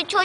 что?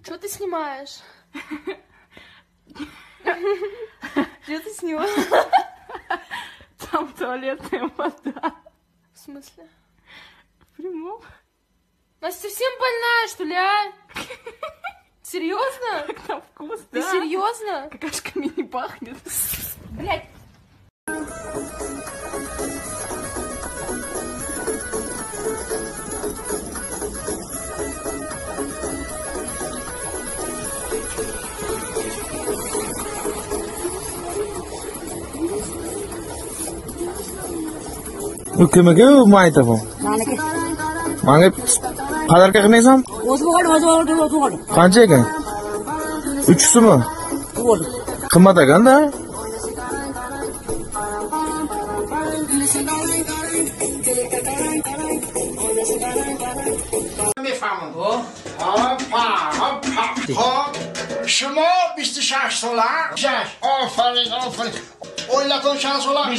Что ты снимаешь? Что ты сняла? Там туалетная вода. В смысле? В прямом. Настя совсем больная, что ли, а? Серьезно? Как на вкус, Ты да? серьезно? Какашками не пахнет. Блять. Nimaga bu aytaman? Menga padarka qilmaysan? O'zi bo'ldi. Qancha ekan? 3 so'm. Bo'ldi. Qimmat ekan-da. میفهمم خب شما 26 ساله 6 آفرین اویلتون چند ساله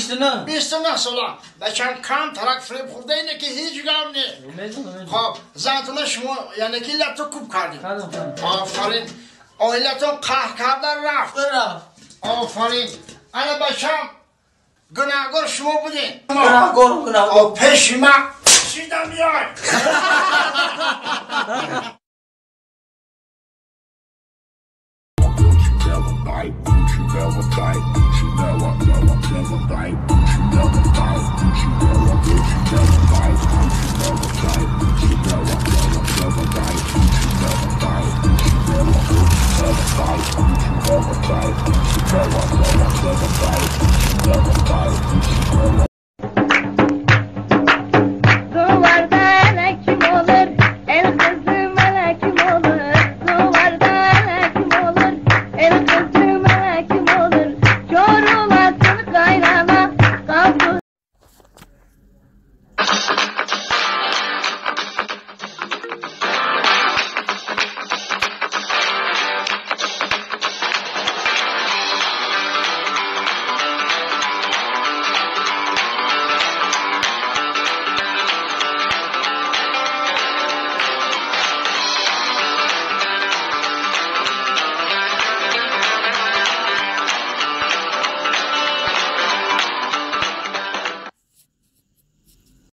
29 ساله بچم کم ترک فریب خورده اینه که هیچ گم نه خب زنتون شما یعنی که لبتو کوب کردیم آفرین اویلتون قهر کردن رفت آفرین انا بچم گناهگار شما بودین گناهگار پیش من چیدم بیای Never bite, you never bite, you never